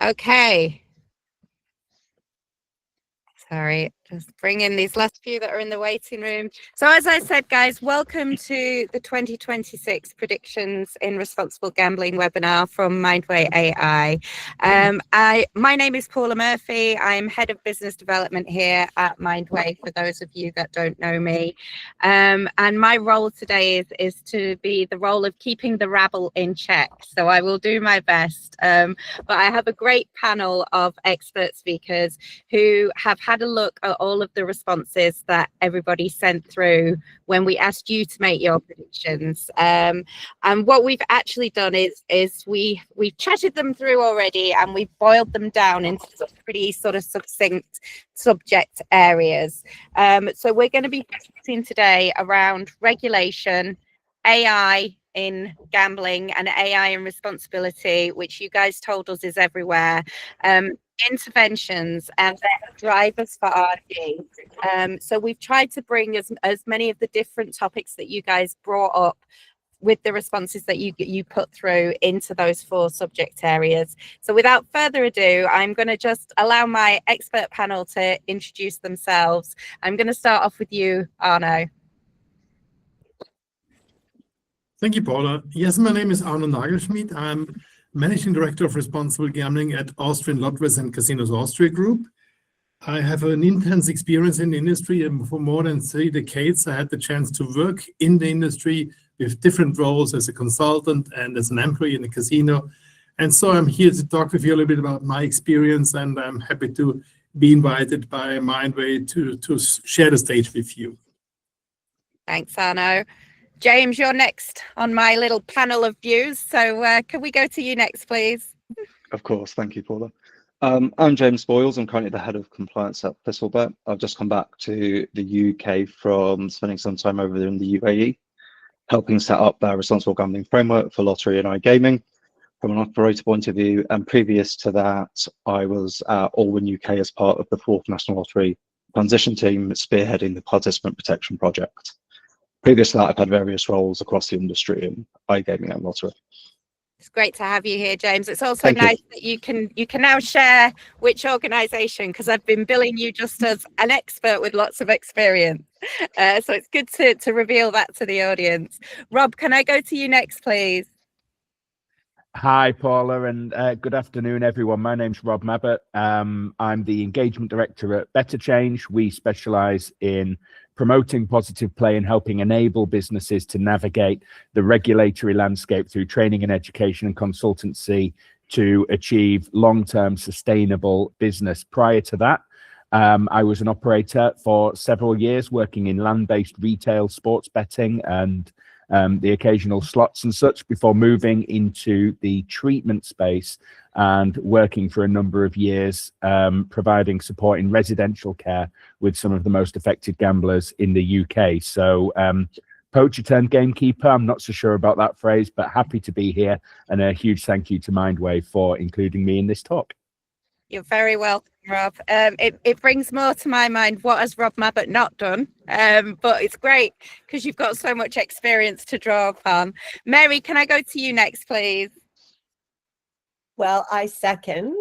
Okay. Sorry, just bring in these last few that are in the waiting room. So as I said, guys, welcome to the 2026 Predictions in Responsible Gambling webinar from Mindway AI. My name is Paula Murphy. I'm Head of Business Development here at Mindway, for those of you that don't know me. And my role today is to be the role of keeping the rabble in check. So I will do my best. But I have a great panel of expert speakers who have had a look at all of the responses that everybody sent through when we asked you to make your predictions. And what we've actually done is we've chatted them through already, and we've boiled them down into pretty sort of succinct subject areas. So we're going to be discussing today around regulation, AI in gambling, and AI in responsibility, which you guys told us is everywhere, interventions, and drivers for RD. So we've tried to bring as many of the different topics that you guys brought up with the responses that you put through into those 4 subject areas. So without further ado, I'm going to just allow my expert panel to introduce themselves. I'm going to start off with you, Arno. Thank you, Paula. Yes, my name is Arno Nagelschmidt. I'm Managing Director of Responsible Gambling at Austrian Lotteries and Casinos Austria Group. I have an intense experience in the industry, and for more than 3 decades, I had the chance to work in the industry with different roles as a consultant and as an employee in the casino. And so I'm here to talk with you a little bit about my experience, and I'm happy to be invited by Mindway to share the stage with you. Thanks, Arno. James, you're next on my little panel of views. So can we go to you next, please? Of course. Thank you, Paula. I'm James Boyles. I'm currently the head of compliance at Hobart. I've just come back to the UK from spending some time over there in the UAE, helping set up their responsible gambling framework for lottery and iGaming from an operator point of view. And previous to that, I was at Allwyn UK as part of the 4th National Lottery transition team, spearheading the participant protection project. Previous to that, I've had various roles across the industry in iGaming and lottery. It's great to have you here, James. It's also nice that you can now share which organisation, because I've been billing you just as an expert with lots of experience. So it's good to reveal that to the audience. Rob, can I go to you next, please? Hi, Paula, and good afternoon, everyone. My name's Rob Mabbott. I'm the Engagement Director at Better Change. We specialise in promoting positive play and helping enable businesses to navigate the regulatory landscape through training and education and consultancy to achieve long-term sustainable business. Prior to that, I was an operator for several years, working in land-based retail, sports betting, and the occasional slots and such, before moving into the treatment space and working for a number of years, providing support in residential care with some of the most affected gamblers in the UK. So poacher turned gamekeeper, I'm not so sure about that phrase, but happy to be here, and a huge thank you to Mindway for including me in this talk. You're very welcome, Rob. It brings more to my mind, what has Rob Mabbott not done? But it's great because you've got so much experience to draw upon. Mary, can I go to you next, please? Well, I second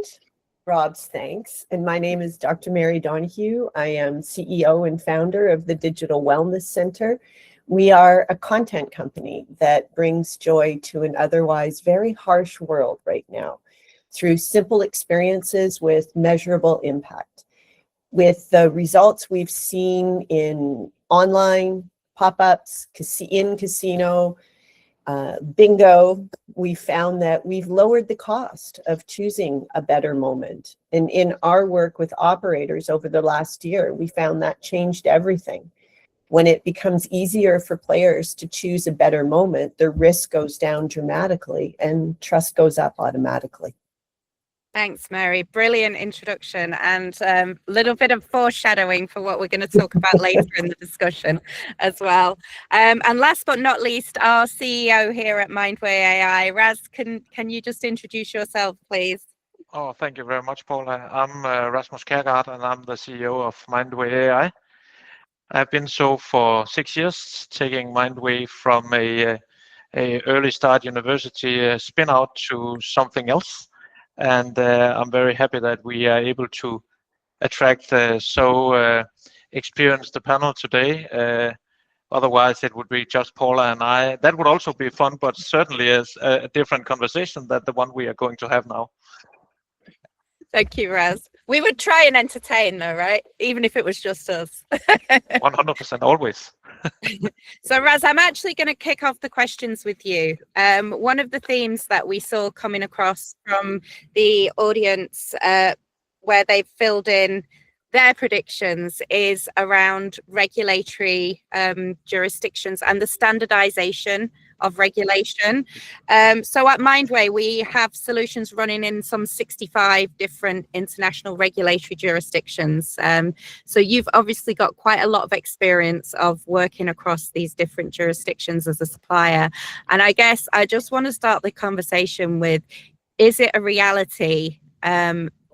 Rob's thanks. And my name is Dr. Mary Donohue. I am CEO and founder of the Digital Wellness Center. We are a content company that brings joy to an otherwise very harsh world right now, through simple experiences with measurable impact. With the results we've seen in online pop-ups, in casino, bingo, we found that we've lowered the cost of choosing a better moment. And in our work with operators over the last year, we found that changed everything. When it becomes easier for players to choose a better moment, the risk goes down dramatically and trust goes up automatically. Thanks, Mary. Brilliant introduction, and a little bit of foreshadowing for what we're going to talk about later in the discussion as well. And last but not least, our CEO here at Mindway AI, Raz, can you just introduce yourself, please? Oh, thank you very much, Paula. I'm Rasmus Kjaergaard, and I'm the CEO of Mindway AI. I've been so for 6 years, taking Mindway from a early start university spin out to something else. and I'm very happy that we are able to attract so experienced a panel today. Otherwise, it would be just Paula and I. That would also be fun, but certainly is a different conversation than the one we are going to have now. Thank you, Raz. We would try and entertain though, right? Even if it was just us. 100% always. So Raz, I'm actually going to kick off the questions with you. One of the themes that we saw coming across from the audience where they've filled in their predictions is around regulatory jurisdictions and the standardization of regulation. So at Mindway, we have solutions running in some 65 different international regulatory jurisdictions. So you've obviously got quite a lot of experience of working across these different jurisdictions as a supplier. And I guess I just want to start the conversation with, is it a reality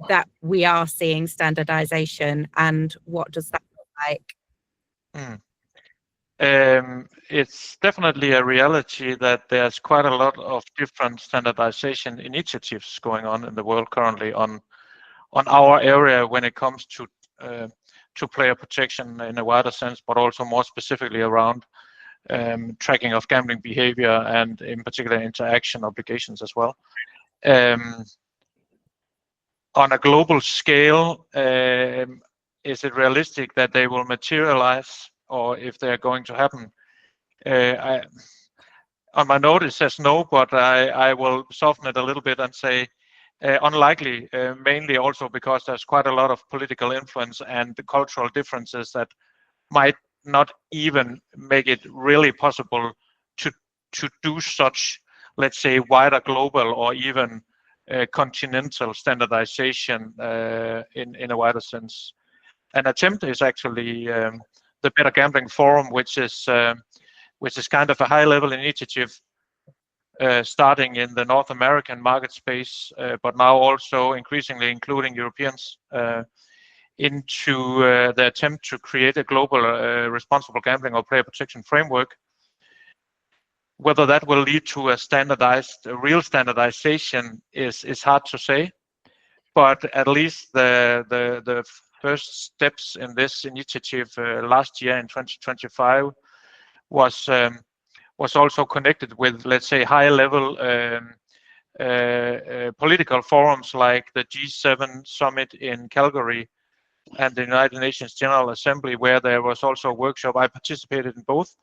that we are seeing standardization, and what does that look like? It's definitely a reality that there's quite a lot of different standardization initiatives going on in the world currently on our area when it comes to player protection in a wider sense, but also more specifically around tracking of gambling behavior and in particular interaction obligations as well. On a global scale, is it realistic that they will materialize, or if they're going to happen? On my note it says no, but I will soften it a little bit and say unlikely, mainly also because there's quite a lot of political influence and the cultural differences that might not even make it really possible to do such, let's say, wider global or even continental standardization in a wider sense. An attempt is actually the Better Gambling Forum, which is kind of a high-level initiative starting in the North American market space, but now also increasingly including Europeans into the attempt to create a global responsible gambling or player protection framework. Whether that will lead to a real standardization is hard to say, but at least the first steps in this initiative last year in 2025 was also connected with, let's say, high-level political forums like the G7 summit in Calgary and the United Nations General Assembly, where there was also a workshop. I participated in both.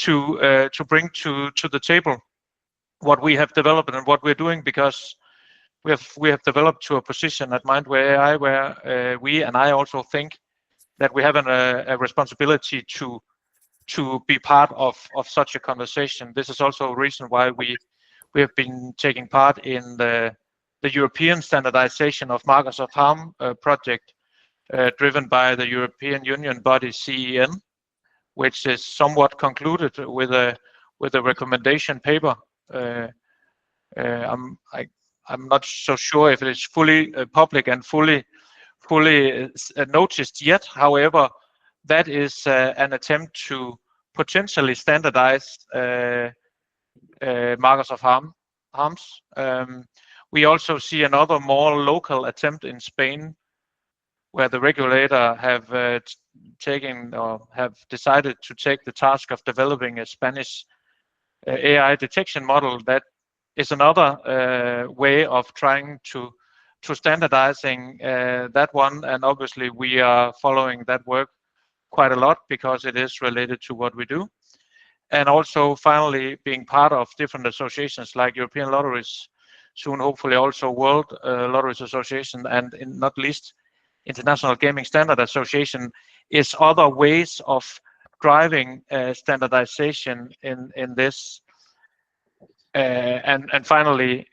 To bring to the table what we have developed and what we're doing, because we have developed to a position at Mindway AI where we and I also think that we have a responsibility to be part of such a conversation. This is also a reason why we have been taking part in the European standardization of markers of harm project driven by the European Union body CEN, which is somewhat concluded with a recommendation paper. I'm not so sure if it is fully public and fully noticed yet. However, that is an attempt to potentially standardize markers of harms. We also see another more local attempt in Spain, where the regulator have decided to take the task of developing a Spanish AI detection model. That is another way of trying to standardizing that one, and obviously we are following that work quite a lot because it is related to what we do. And also finally being part of different associations like European Lotteries, soon hopefully also World Lotteries Association, and not least International Gaming Standard Association, is other ways of driving standardization in this. And finally,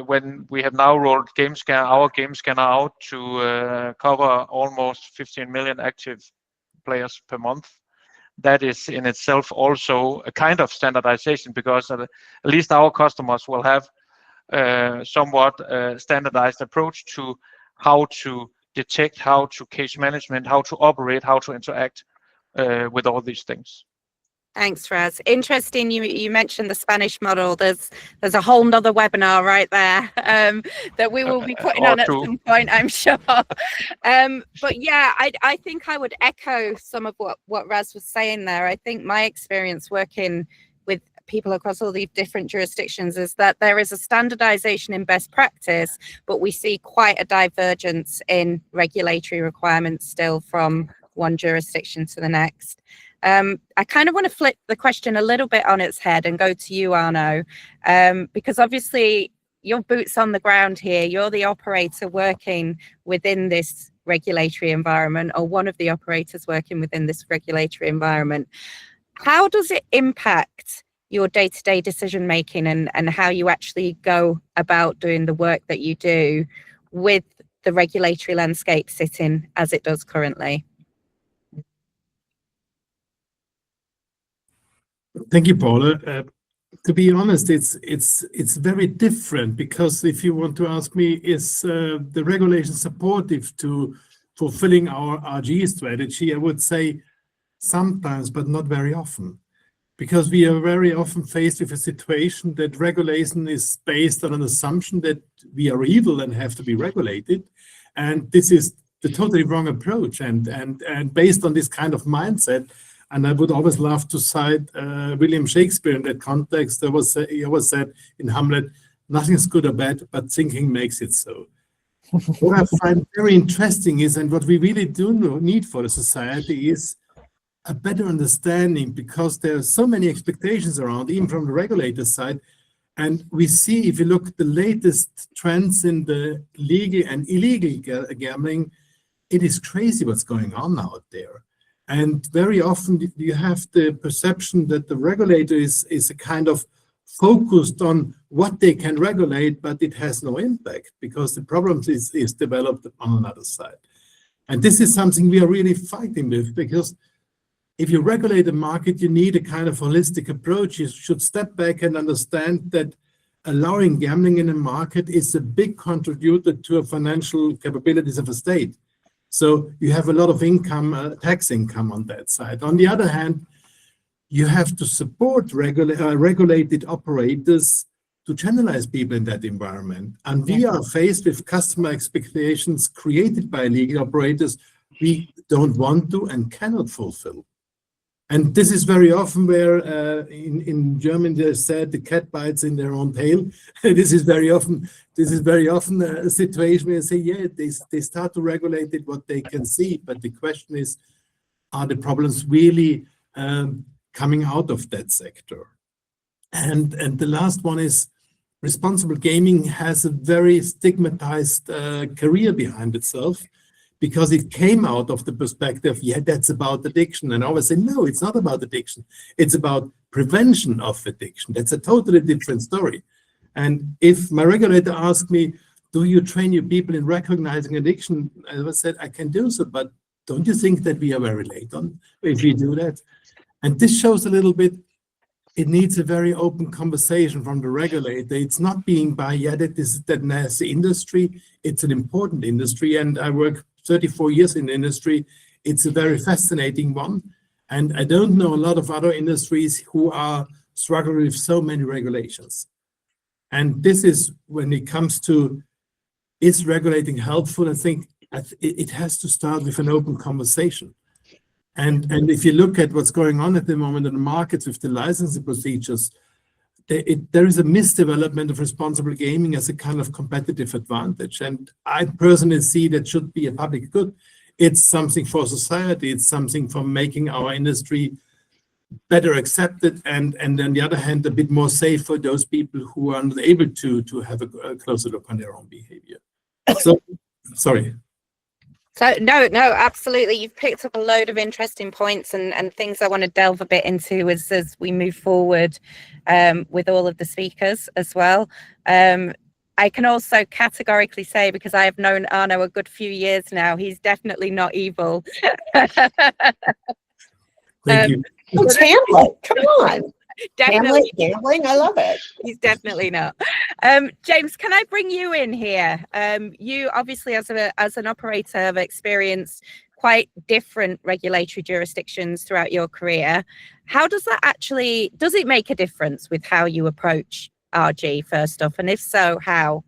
when we have now rolled our game scanner out to cover almost 15 million active players per month, that is in itself also a kind of standardization, because at least our customers will have somewhat standardized approach to how to detect, how to case management, how to operate, how to interact with all these things. Thanks, Raz. Interesting. You mentioned the Spanish model. There's a whole nother webinar right there that we will be putting on at some point, I'm sure. But yeah, I think I would echo some of what Raz was saying there. I think my experience working with people across all these different jurisdictions is that there is a standardization in best practice, but we see quite a divergence in regulatory requirements still from one jurisdiction to the next. I kind of want to flip the question a little bit on its head and go to you, Arno, because obviously your boots on the ground here. You're the operator working within this regulatory environment, or one of the operators working within this regulatory environment. How does it impact your day-to-day decision making and how you actually go about doing the work that you do with the regulatory landscape sitting as it does currently? Thank you, Paula. To be honest, it's very different, because if you want to ask me, is the regulation supportive to fulfilling our RG strategy? I would say sometimes, but not very often, because we are very often faced with a situation that regulation is based on an assumption that we are evil and have to be regulated, and this is the totally wrong approach. And based on this kind of mindset. And I would always love to cite William Shakespeare in that context. He always said in Hamlet, nothing is good or bad, but thinking makes it so. What I find very interesting is, and what we really do need for the society, is a better understanding, because there are so many expectations around, even from the regulator side. And we see, if you look at the latest trends in the legal and illegal gambling, it is crazy what's going on out there. And very often you have the perception that the regulator is a kind of focused on what they can regulate, but it has no impact, because the problem is developed on another side. And this is something we are really fighting with, because if you regulate the market, you need a kind of holistic approach. You should step back and understand that allowing gambling in a market is a big contributor to the financial capabilities of a state. So you have a lot of income, tax income on that side. On the other hand, you have to support regulated operators to channelize people in that environment. And we are faced with customer expectations created by legal operators we don't want to and cannot fulfill. And this is very often where in German they said the cat bites in their own tail. This is very often a situation where you say, yeah, they start to regulate it what they can see, but the question is, are the problems really coming out of that sector? And the last one is, responsible gaming has a very stigmatized career behind itself, because it came out of the perspective, yeah, that's about addiction. And I always say, no, it's not about addiction. It's about prevention of addiction. That's a totally different story. And if my regulator asked me, do you train your people in recognizing addiction? I said, I can do so, but don't you think that we are very late on if we do that? And this shows a little bit, it needs a very open conversation from the regulator. It's not being by, yeah, that nasty industry. It's an important industry, and I work 34 years in the industry. It's a very fascinating one. And I don't know a lot of other industries who are struggling with so many regulations. And this is when it comes to, is regulating helpful? I think it has to start with an open conversation. And if you look at what's going on at the moment in the markets with the licensing procedures, there is a misdevelopment of responsible gaming as a kind of competitive advantage. And I personally see that should be a public good. It's something for society. It's something for making our industry better accepted, and on the other hand, a bit more safe for those people who are not able to have a closer look on their own behavior. So, sorry. So no, absolutely. You've picked up a load of interesting points and things I want to delve a bit into as we move forward with all of the speakers as well. I can also categorically say, because I have known Arno a good few years now, he's definitely not evil. Thank you. It's Hamlet. Come on. Definitely Hamlet gambling. I love it. He's definitely not. James, can I bring you in here? You obviously, as an operator, have experience quite different regulatory jurisdictions throughout your career. How does that actually, does it make a difference with how you approach RG first off? And if so, how?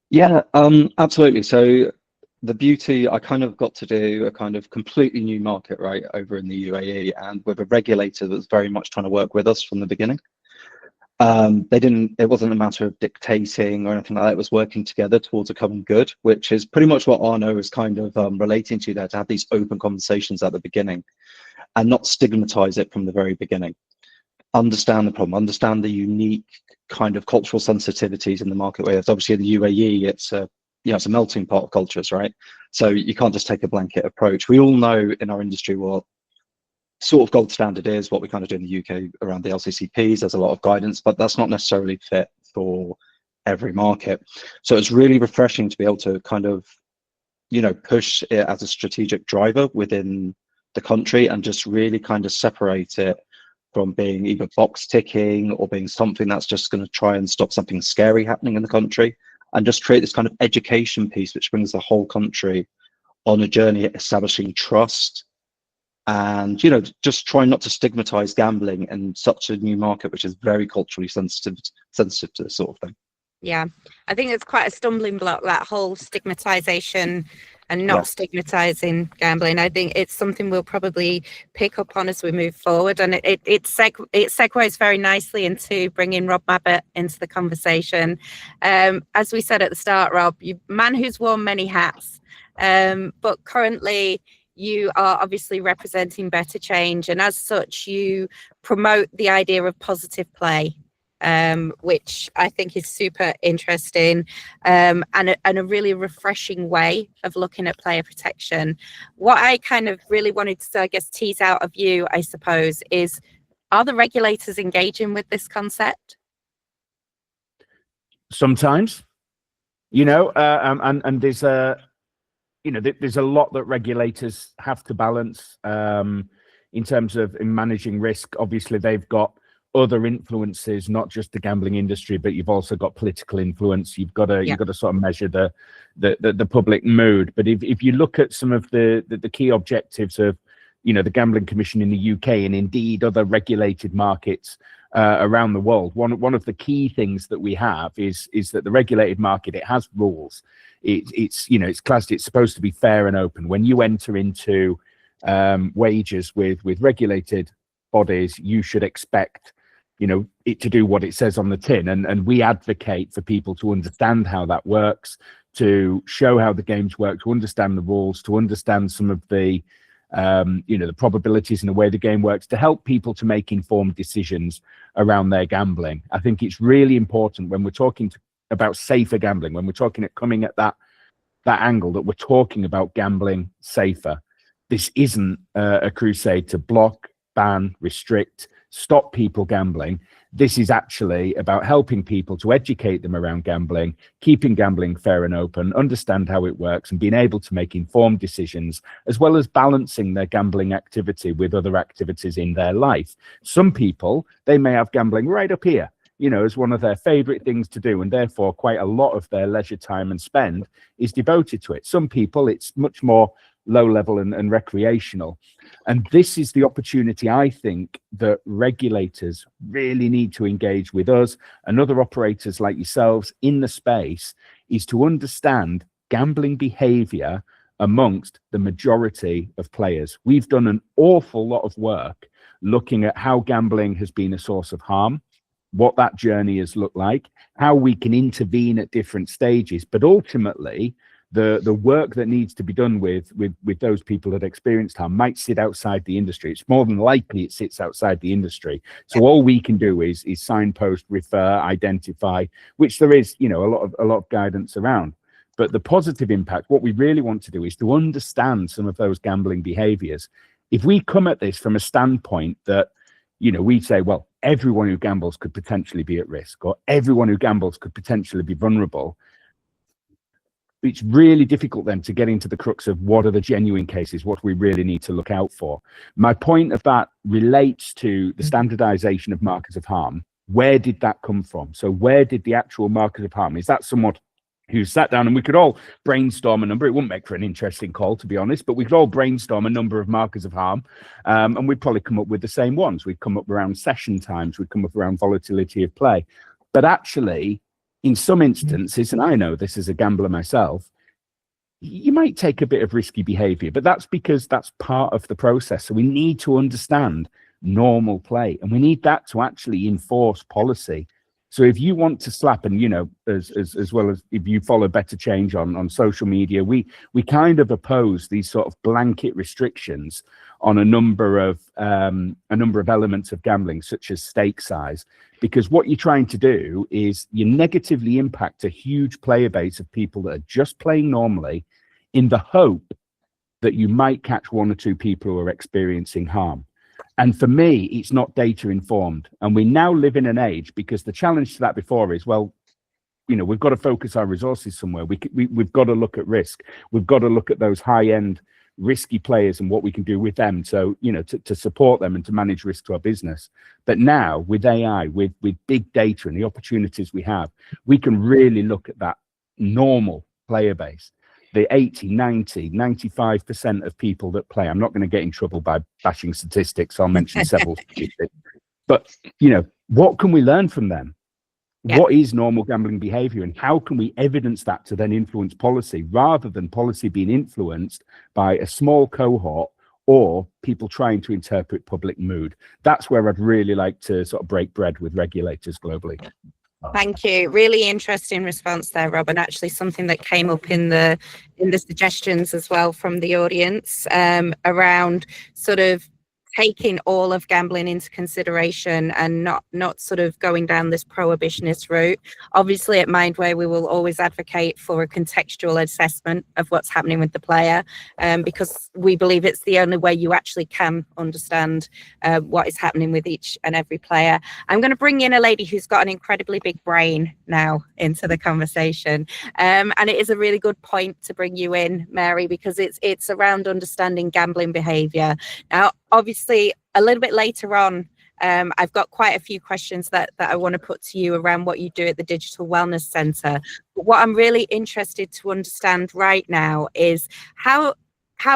Yeah, absolutely. So the beauty, I kind of got to do a kind of completely new market, right, over in the UAE, and with a regulator that's very much trying to work with us from the beginning. It wasn't a matter of dictating or anything like that. It was working together towards a common good, which is pretty much what Arno is kind of relating to there, to have these open conversations at the beginning and not stigmatize it from the very beginning. Understand the problem, understand the unique kind of cultural sensitivities in the market. Where obviously in the UAE, it's a it's a melting pot of cultures, right? So you can't just take a blanket approach. We all know in our industry what sort of gold standard is, what we kind of do in the UK around the LCCPs. There's a lot of guidance, but that's not necessarily fit for every market. So it's really refreshing to be able to kind of, push it as a strategic driver within the country and just really kind of separate it from being either box ticking or being something that's just going to try and stop something scary happening in the country, and just create this kind of education piece which brings the whole country on a journey establishing trust. And just try not to stigmatize gambling in such a new market, which is very culturally sensitive to this sort of thing. Yeah, I think it's quite a stumbling block, that whole stigmatization and not stigmatizing gambling. I think it's something we'll probably pick up on as we move forward, and it segues very nicely into bringing Rob Mabbott into the conversation. As we said at the start, Rob, you're a man who's worn many hats, but currently you are obviously representing Better Change, and as such you promote the idea of positive play, which I think is super interesting, and a really refreshing way of looking at player protection. What I kind of really wanted to, I guess, tease out of you, I suppose, is, are the regulators engaging with this concept? Sometimes, and there's a there's a lot that regulators have to balance in terms of managing risk. Obviously, they've got other influences, not just the gambling industry, but you've also got political influence. You've got to sort of measure the public mood. But if you look at some of the key objectives of the Gambling Commission in the UK, and indeed other regulated markets around the world, one of the key things that we have is that the regulated market, it has rules. It's classed, it's supposed to be fair and open. When you enter into wagers with regulated bodies, you should expect it to do what it says on the tin, and we advocate for people to understand how that works, to show how the games work, to understand the rules, to understand some of the the probabilities and the way the game works, to help people to make informed decisions around their gambling. I think it's really important when we're talking about safer gambling, when we're talking at coming at that angle, that we're talking about gambling safer. This isn't a crusade to block, ban, restrict, stop people gambling. This is actually about helping people, to educate them around gambling, keeping gambling fair and open, understand how it works, and being able to make informed decisions, as well as balancing their gambling activity with other activities in their life. Some people, they may have gambling right up here, as one of their favorite things to do, and therefore quite a lot of their leisure time and spend is devoted to it. Some people, it's much more low level and recreational. And this is the opportunity, I think, that regulators really need to engage with us and other operators like yourselves in the space, is to understand gambling behavior amongst the majority of players. We've done an awful lot of work looking at how gambling has been a source of harm, what that journey has looked like, how we can intervene at different stages, but ultimately the work that needs to be done with those people that experienced harm might sit outside the industry. It's more than likely it sits outside the industry. So all we can do is signpost, refer, identify, which there is, a lot of guidance around. But the positive impact, what we really want to do is to understand some of those gambling behaviors. If we come at this from a standpoint that, we say, well, everyone who gambles could potentially be at risk, or everyone who gambles could potentially be vulnerable, it's really difficult then to get into the crux of what are the genuine cases, what we really need to look out for. My point of that relates to the standardization of markers of harm. Where did that come from? So where did the actual markers of harm, is that somewhat who sat down, and we could all brainstorm a number. It wouldn't make for an interesting call, to be honest, but we could all brainstorm a number of markers of harm, and we'd probably come up with the same ones. We'd come up around session times, we'd come up around volatility of play. But actually, in some instances, and I know this as a gambler myself, you might take a bit of risky behavior, but that's because that's part of the process. So we need to understand normal play, and we need that to actually enforce policy. So if you want to slap, and as well as if you follow Better Change on social media, we kind of oppose these sort of blanket restrictions on a number of elements of gambling, such as stake size, because what you're trying to do is you negatively impact a huge player base of people that are just playing normally, in the hope that you might catch one or two people who are experiencing harm. And for me, it's not data informed. And we now live in an age, because the challenge to that before is, well, we've got to focus our resources somewhere. We've got to look at risk. We've got to look at those high-end risky players and what we can do with them. So, to support them and to manage risk to our business. But now with AI, with big data and the opportunities we have, we can really look at that normal player base. The 80, 90, 95% of people that play. I'm not going to get in trouble by bashing statistics. I'll mention several statistics. But, what can we learn from them? Yeah. What is normal gambling behavior, and how can we evidence that to then influence policy, rather than policy being influenced by a small cohort or people trying to interpret public mood? That's where I'd really like to sort of break bread with regulators globally. Thank you. Really interesting response there, Rob, and actually something that came up in the suggestions as well from the audience around sort of taking all of gambling into consideration and not sort of going down this prohibitionist route. Obviously at Mindway, we will always advocate for a contextual assessment of what's happening with the player, because we believe it's the only way you actually can understand what is happening with each and every player. I'm going to bring in a lady who's got an incredibly big brain now into the conversation, and it is a really good point to bring you in, Mary, because it's around understanding gambling behavior. Now, obviously, a little bit later on, I've got quite a few questions that I want to put to you around what you do at the Digital Wellness Centre. But what I'm really interested to understand right now is how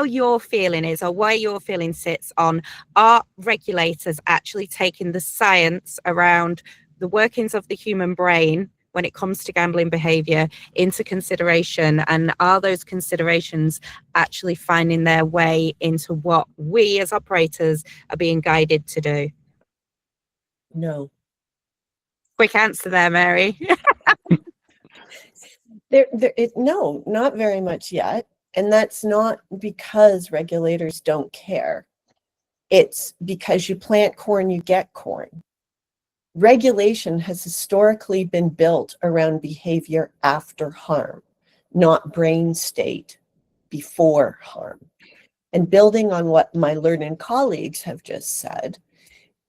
your feeling is, or where your feeling sits on, are regulators actually taking the science around the workings of the human brain when it comes to gambling behavior into consideration, and are those considerations actually finding their way into what we as operators are being guided to do? No. Quick answer there, Mary. No, not very much yet. And that's not because regulators don't care. It's because you plant corn, you get corn. Regulation has historically been built around behavior after harm, not brain state before harm. And building on what my learned colleagues have just said,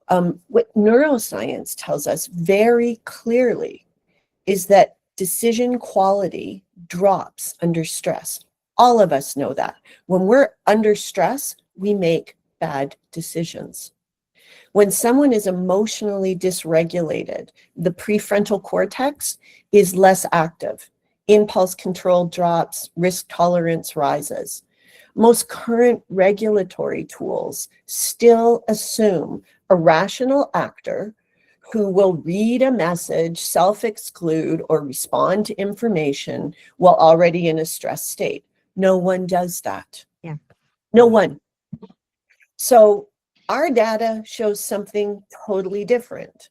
what neuroscience tells us very clearly is that decision quality drops under stress. All of us know that. When we're under stress, we make bad decisions. When someone is emotionally dysregulated, the prefrontal cortex is less active. Impulse control drops, risk tolerance rises. Most current regulatory tools still assume a rational actor who will read a message, self-exclude, or respond to information while already in a stress state. No one does that. Yeah. No one. So our data shows something totally different.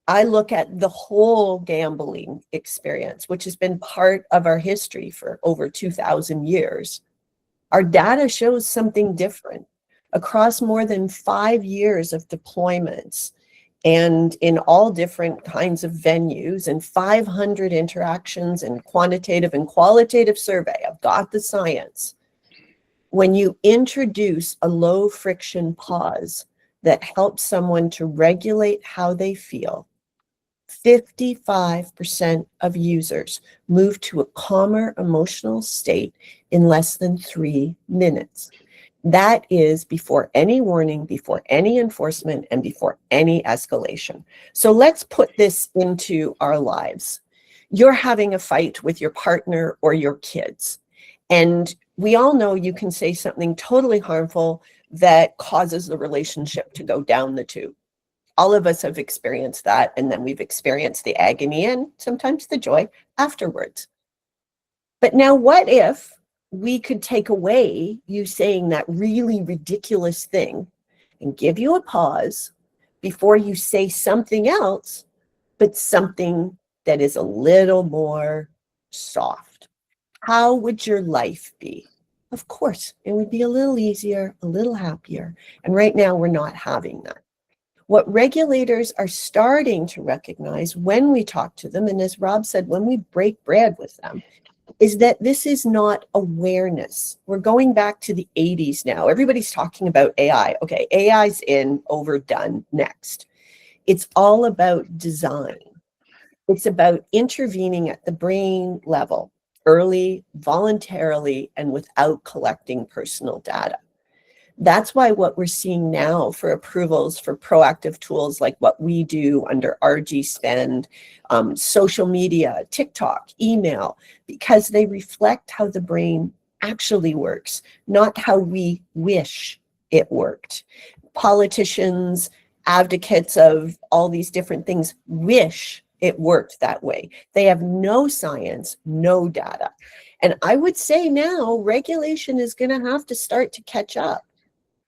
I look at the whole gambling experience, which has been part of our history for over 2,000 years. Our data shows something different. Across more than 5 years of deployments and in all different kinds of venues and 500 interactions and quantitative and qualitative survey, I've got the science. When you introduce a low friction pause that helps someone to regulate how they feel, 55% of users move to a calmer emotional state in less than 3 minutes. That is before any warning, before any enforcement, and before any escalation. So let's put this into our lives. you're having a fight with your partner or your kids. And we all know you can say something totally harmful that causes the relationship to go down the tube. All of us have experienced that, and then we've experienced the agony and sometimes the joy afterwards. But now what if we could take away you saying that really ridiculous thing and give you a pause before you say something else, but something that is a little more soft? How would your life be? Of course, it would be a little easier, a little happier. And right now we're not having that. What regulators are starting to recognize when we talk to them, and as Rob said, when we break bread with them, is that this is not awareness. We're going back to the 80s now. Everybody's talking about AI. Okay, AI's in, overdone, next. It's all about design. It's about intervening at the brain level, early, voluntarily, and without collecting personal data. That's why what we're seeing now for approvals for proactive tools like what we do under RG Spend, social media, TikTok, email, because they reflect how the brain actually works, not how we wish it worked. Politicians, advocates of all these different things wish it worked that way. They have no science, no data. And I would say now regulation is going to have to start to catch up.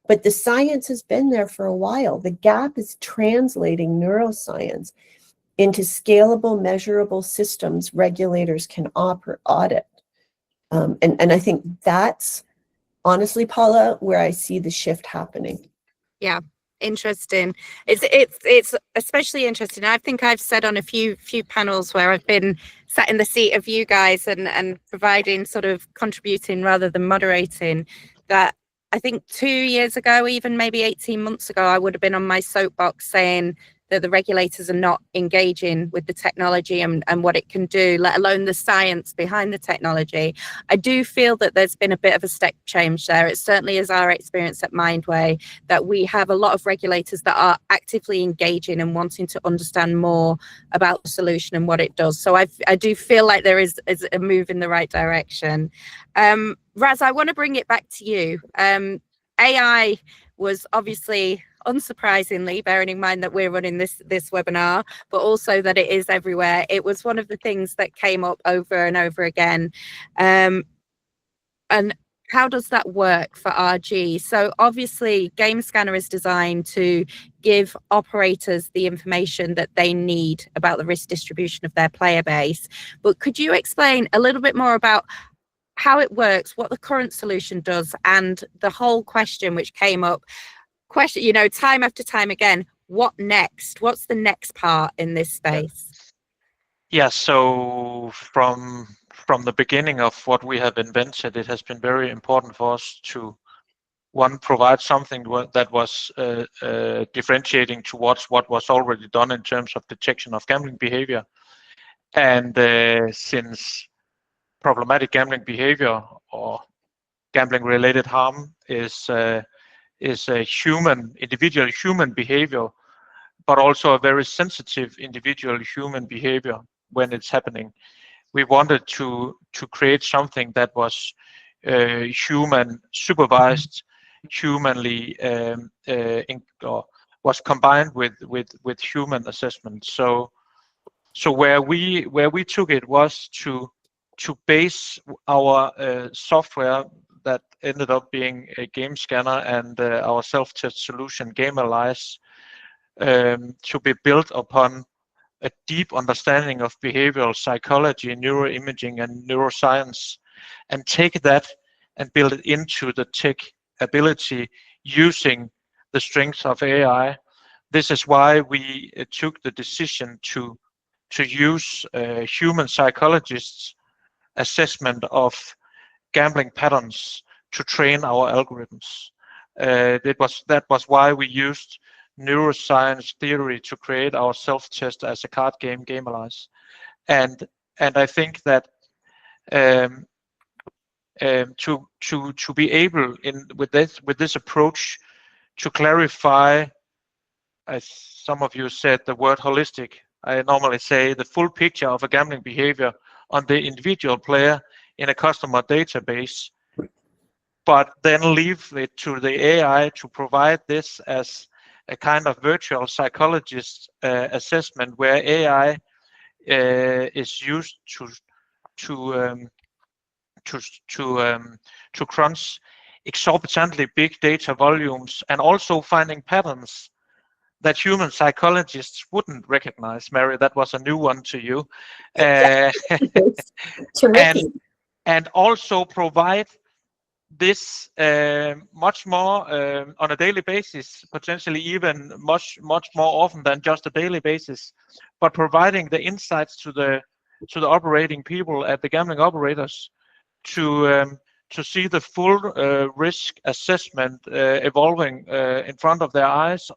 But the science has been there for a while. The gap is translating neuroscience into scalable, measurable systems regulators can audit. And I think that's, honestly, Paula, where I see the shift happening. Yeah, interesting. It's especially interesting. I think I've said on a few panels where I've been sat in the seat of you guys and providing, sort of contributing rather than moderating, that I think 2 years ago, even maybe 18 months ago, I would have been on my soapbox saying that the regulators are not engaging with the technology and what it can do, let alone the science behind the technology. I do feel that there's been a bit of a step change there. It certainly is our experience at Mindway that we have a lot of regulators that are actively engaging and wanting to understand more about the solution and what it does. So I do feel like there is a move in the right direction. Raz, I want to bring it back to you. AI was obviously, unsurprisingly, bearing in mind that we're running this webinar, but also that it is everywhere. It was one of the things that came up over and over again. And how does that work for RG? So obviously, Game Scanner is designed to give operators the information that they need about the risk distribution of their player base. But could you explain a little bit more about how it works, what the current solution does, and the whole question which came up, time after time again, what next? What's the next part in this space? Yeah, so from the beginning of what we have invented, it has been very important for us to, one, provide something that was differentiating towards what was already done in terms of detection of gambling behavior. And since problematic gambling behavior or gambling-related harm is a individual human behavior, but also a very sensitive individual human behavior when it's happening. We wanted to create something that was human supervised, humanly was combined with human assessment. So where we took it was to base our software that ended up being a game scanner and our self-test solution, Gamealyze, to be built upon a deep understanding of behavioral psychology, neuroimaging, and neuroscience, and take that and build it into the tech ability using the strengths of AI. This is why we took the decision to use human psychologists' assessment of gambling patterns to train our algorithms. That was why we used neuroscience theory to create our self-test as a card game, Gamealyze. And I think that to be able with this approach to clarify, as some of you said, the word holistic. I normally say, the full picture of a gambling behavior on the individual player in a customer database, but then leave it to the AI to provide this as a kind of virtual psychologist assessment, where AI is used to crunch exorbitantly big data volumes, and also finding patterns that human psychologists wouldn't recognize. Mary, that was a new one to you. And also provide this much more on a daily basis, potentially even much more often than just a daily basis, but providing the insights to the operating people at the gambling operators to see the full risk assessment evolving in front of their eyes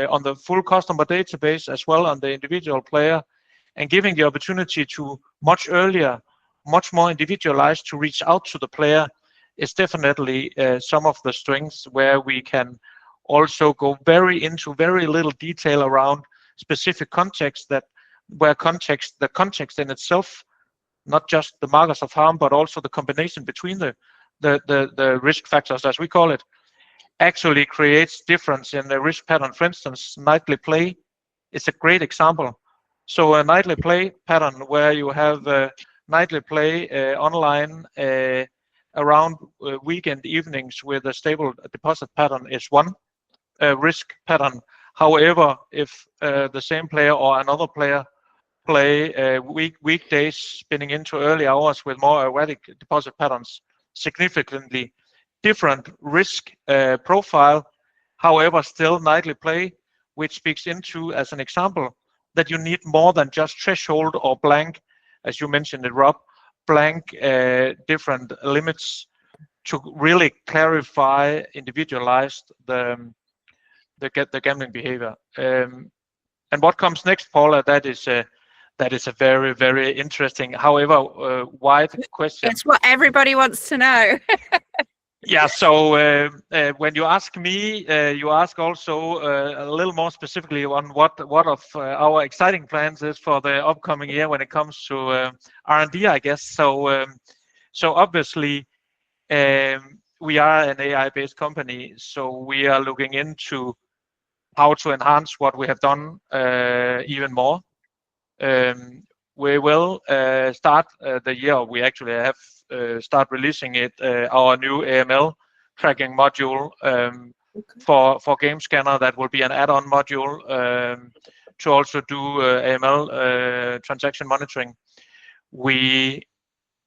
on the full customer database, as well on the individual player, and giving the opportunity to much earlier, much more individualized, to reach out to the player, is definitely some of the strengths where we can also go into very little detail around specific context, the context in itself, not just the markers of harm, but also the combination between the risk factors, as we call it, actually creates difference in the risk pattern. For instance, nightly play is a great example. So a nightly play pattern where you have nightly play online around weekend evenings with a stable deposit pattern is one risk pattern. However, if the same player or another player play weekdays spinning into early hours with more erratic deposit patterns, significantly different risk profile, however still nightly play, which speaks into, as an example, that you need more than just threshold or blank, as you mentioned it, Rob, blank different limits to really clarify, individualized the gambling behavior. And what comes next, Paula, that is a very, very interesting, however wide question. It's what everybody wants to know. Yeah, so when you ask me, you ask also a little more specifically on what of our exciting plans is for the upcoming year when it comes to R&D, I guess. So obviously we are an AI-based company, so we are looking into how to enhance what we have done even more. We will start the year. We actually have start releasing it, our new AML tracking module for Game Scanner. That will be an add-on module to also do AML transaction monitoring. We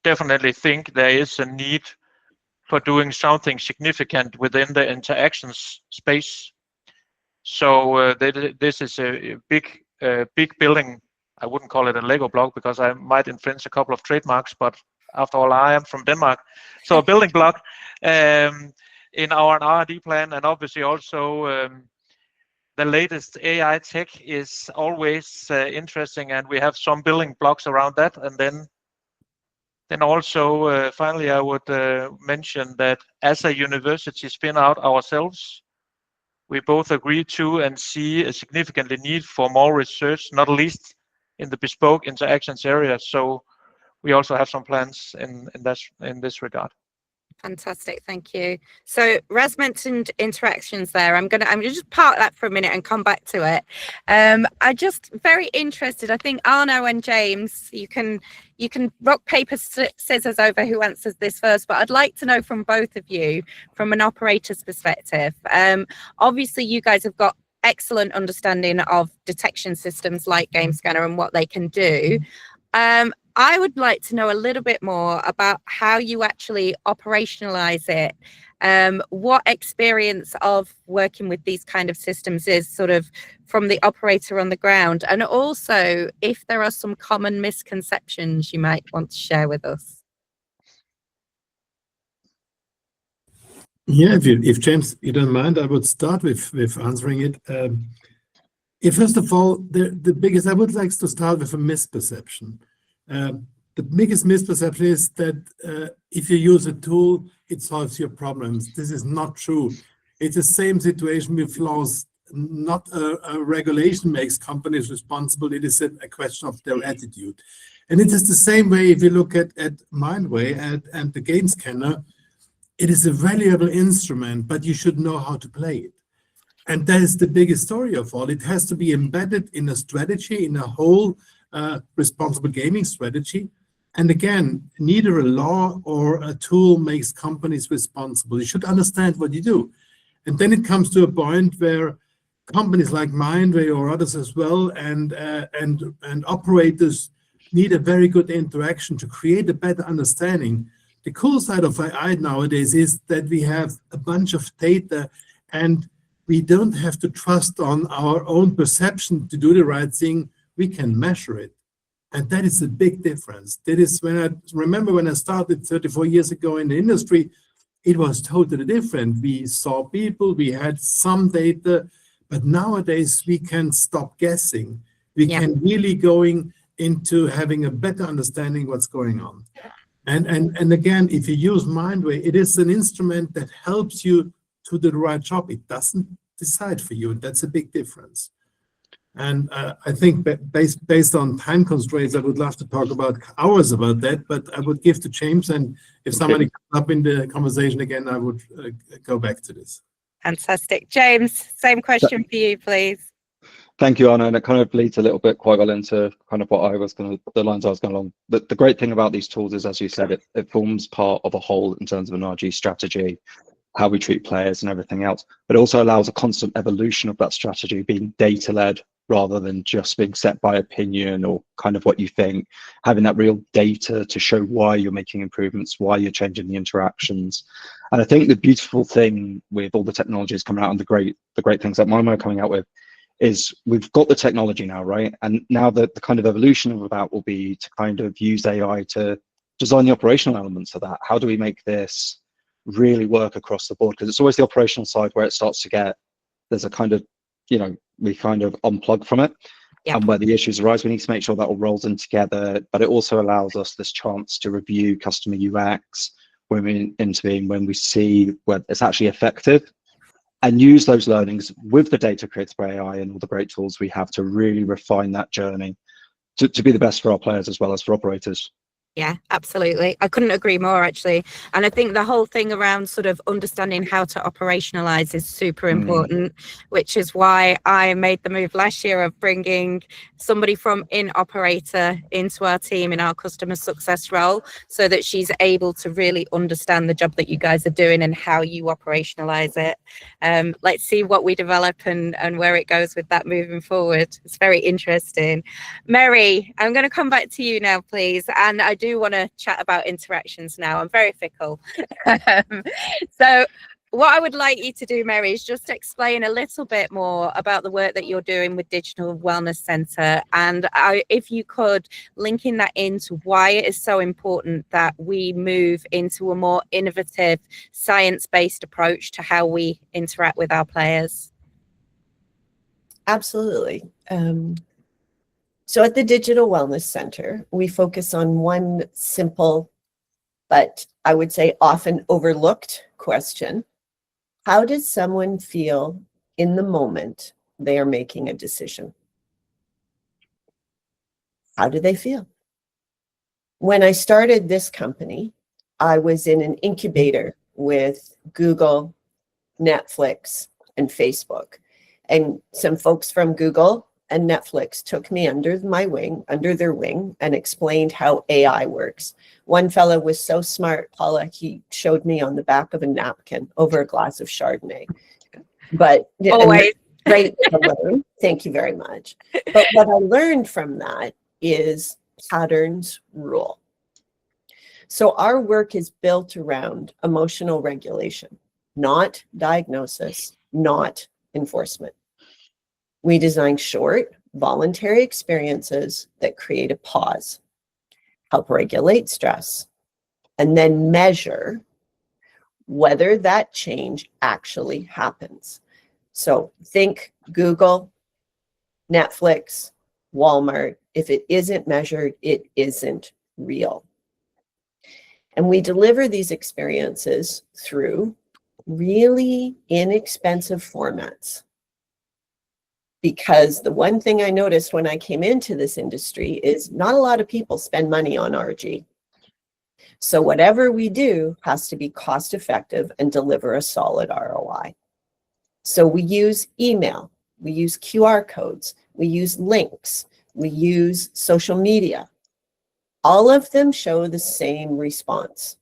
definitely think there is a need for doing something significant within the interactions space. So this is a big building. I wouldn't call it a Lego block because I might infringe a couple of trademarks, but after all, I am from Denmark. So a building block in our R&D plan, and obviously also the latest AI tech is always interesting, and we have some building blocks around that. And then also finally, I would mention that as a university spin out ourselves, we both agree to and see a significant need for more research, not least in the bespoke interactions area. So we also have some plans in this regard. Fantastic, thank you. So Raz mentioned interactions there. I'm gonna just park that for a minute and come back to it. I just very interested. I think Arno and James, you can rock paper scissors over who answers this first, but I'd like to know from both of you, from an operator's perspective. Obviously, you guys have got excellent understanding of detection systems like Game Scanner and what they can do. I would like to know a little bit more about how you actually operationalize it. What experience of working with these kind of systems is sort of from the operator on the ground, and also if there are some common misconceptions you might want to share with us. Yeah, if James, you don't mind, I would start with answering it. First of all, the biggest, I would like to start with a misperception. The biggest misperception is that if you use a tool, it solves your problems. This is not true. It's the same situation with flaws not a regulation makes companies responsible. It is a question of their attitude. And it is the same way if you look at Mindway and the game scanner. It is a valuable instrument, but you should know how to play it. And that is the biggest story of all. It has to be embedded in a strategy, in a whole responsible gaming strategy. And again, neither a law or a tool makes companies responsible. You should understand what you do. And then it comes to a point where companies like Mindway or others as well and operators need a very good interaction to create a better understanding. The cool side of AI nowadays is that we have a bunch of data and we don't have to trust on our own perception to do the right thing. We can measure it. And that is a big difference. That is when I remember when I started 34 years ago in the industry, it was totally different. We saw people, we had some data, but nowadays we can stop guessing. We can really going into having a better understanding what's going on. And again, if you use Mindway, it is an instrument that helps you to do the right job. It doesn't decide for you. That's a big difference. And I think based on time constraints, I would love to talk about hours about that, but I would give to James, and if somebody comes up in the conversation again, I would go back to this. Fantastic. James, same question for you, please. Thank you, Anna, and it kind of leads a little bit quite well into kind of what I was going to, the lines I was going along. The great thing about these tools is, as you said, it forms part of a whole in terms of an RG strategy, how we treat players and everything else, but it also allows a constant evolution of that strategy being data-led rather than just being set by opinion or kind of what you think, having that real data to show why you're making improvements, why you're changing the interactions. And I think the beautiful thing with all the technologies coming out and the great things that Mindway are coming out with is we've got the technology now, right? And now the kind of evolution of that will be to kind of use AI to design the operational elements of that. How do we make this really work across the board? Because it's always the operational side where it starts to get, there's a kind of, you know, we kind of unplug from it. And where the issues arise, we need to make sure that all rolls in together, but it also allows us this chance to review customer UX when we intervene, when we see where it's actually effective, and use those learnings with the data created by AI and all the great tools we have to really refine that journey to be the best for our players as well as for operators. Yeah, absolutely. I couldn't agree more, actually. And I think the whole thing around sort of understanding how to operationalize is super important, which is why I made the move last year of bringing somebody from operator into our team in our customer success role so that she's able to really understand the job that you guys are doing and how you operationalize it. Let's see what we develop and where it goes with that moving forward. It's very interesting. Mary, I'm going to come back to you now, please. And I do want to chat about interactions now. I'm very fickle. So what I would like you to do, Mary, is just explain a little bit more about the work that you're doing with Digital Wellness Centre. And if you could, linking that into why it is so important that we move into a more innovative, science-based approach to how we interact with our players. Absolutely. So at the Digital Wellness Centre, we focus on one simple, but I would say often overlooked question. How does someone feel in the moment they are making a decision? How do they feel? When I started this company, I was in an incubator with Google, Netflix, and Facebook. And some folks from Google and Netflix took me under their wing, and explained how AI works. One fellow was so smart, Paula, he showed me on the back of a napkin over a glass of Chardonnay. But always great to learn. Thank you very much. But what I learned from that is patterns rule. So our work is built around emotional regulation, not diagnosis, not enforcement. We design short, voluntary experiences that create a pause, help regulate stress, and then measure whether that change actually happens. So think Google, Netflix, Walmart. If it isn't measured, it isn't real. And we deliver these experiences through really inexpensive formats. Because the one thing I noticed when I came into this industry is not a lot of people spend money on RG. So whatever we do has to be cost effective and deliver a solid ROI. So we use email, we use QR codes, we use links, we use social media. All of them show the same response.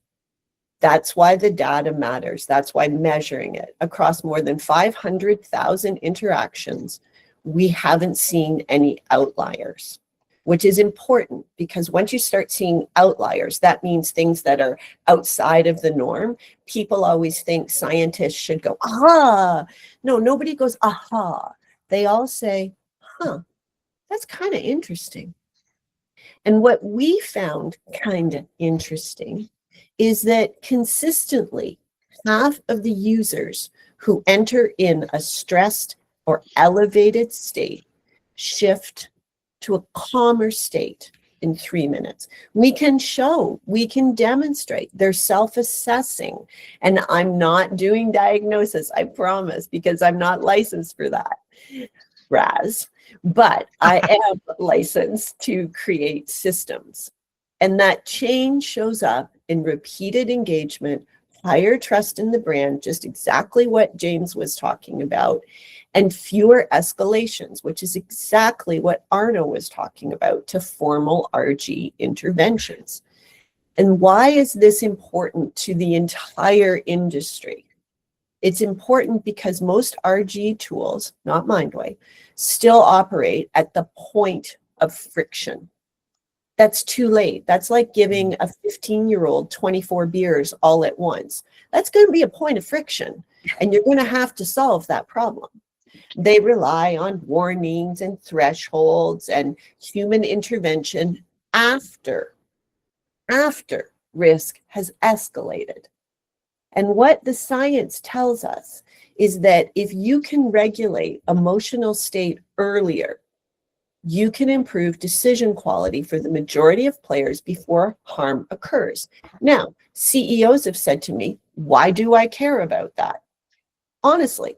That's why the data matters. That's why measuring it across more than 500,000 interactions, we haven't seen any outliers, which is important because once you start seeing outliers, that means things that are outside of the norm. People always think scientists should go, aha. No, nobody goes, aha. They all say, huh, that's kind of interesting. And what we found kind of interesting is that consistently half of the users who enter in a stressed or elevated state shift to a calmer state in 3 minutes. We can show, we can demonstrate, they're self-assessing. And I'm not doing diagnosis, I promise, because I'm not licensed for that, Raz. But I am licensed to create systems. And that change shows up in repeated engagement, higher trust in the brand, just exactly what James was talking about, and fewer escalations, which is exactly what Arno was talking about, to formal RG interventions. And why is this important to the entire industry? It's important because most RG tools, not Mindway, still operate at the point of friction. That's too late. That's like giving a 15-year-old 24 beers all at once. That's going to be a point of friction, and you're going to have to solve that problem. They rely on warnings and thresholds and human intervention after risk has escalated. And what the science tells us is that if you can regulate emotional state earlier, you can improve decision quality for the majority of players before harm occurs. Now, CEOs have said to me, why do I care about that? Honestly.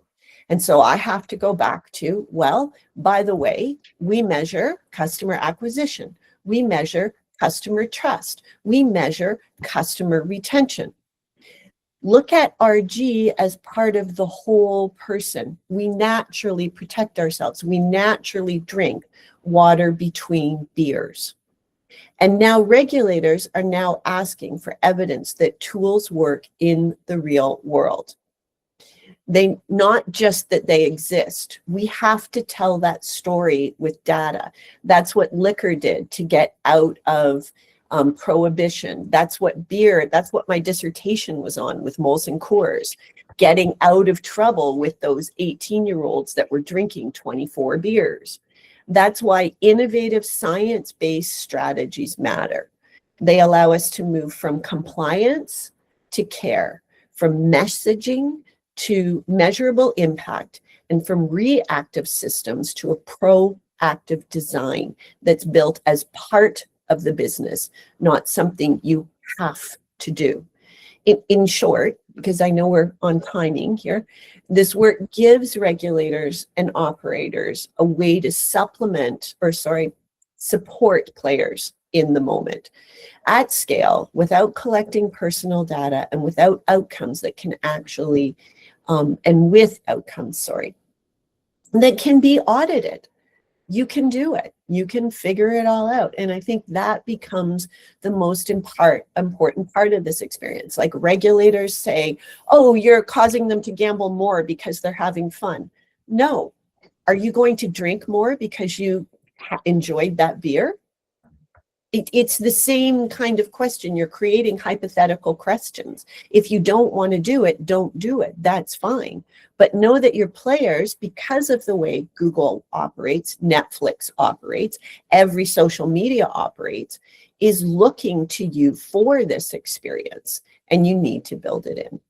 And so I have to go back to, well, by the way, we measure customer acquisition. We measure customer trust. We measure customer retention. Look at RG as part of the whole person. We naturally protect ourselves. We naturally drink water between beers. And now regulators are now asking for evidence that tools work in the real world. They not just that they exist. We have to tell that story with data. That's what liquor did to get out of prohibition. That's what beer, that's what my dissertation was on with Molson Coors, getting out of trouble with those 18-year-olds that were drinking 24 beers. That's why innovative science-based strategies matter. They allow us to move from compliance to care, from messaging to measurable impact, and from reactive systems to a proactive design that's built as part of the business, not something you have to do. In short, because I know we're on timing here, this work gives regulators and operators a way to support players in the moment at scale without collecting personal data and without outcomes that can actually, that can be audited. You can do it. You can figure it all out. And I think that becomes the most important part of this experience. Like regulators say, oh, you're causing them to gamble more because they're having fun. No. Are you going to drink more because you enjoyed that beer? It's the same kind of question. You're creating hypothetical questions. If you don't want to do it, don't do it. That's fine. But know that your players, because of the way Google operates, Netflix operates, every social media operates, is looking to you for this experience, and you need to build it in.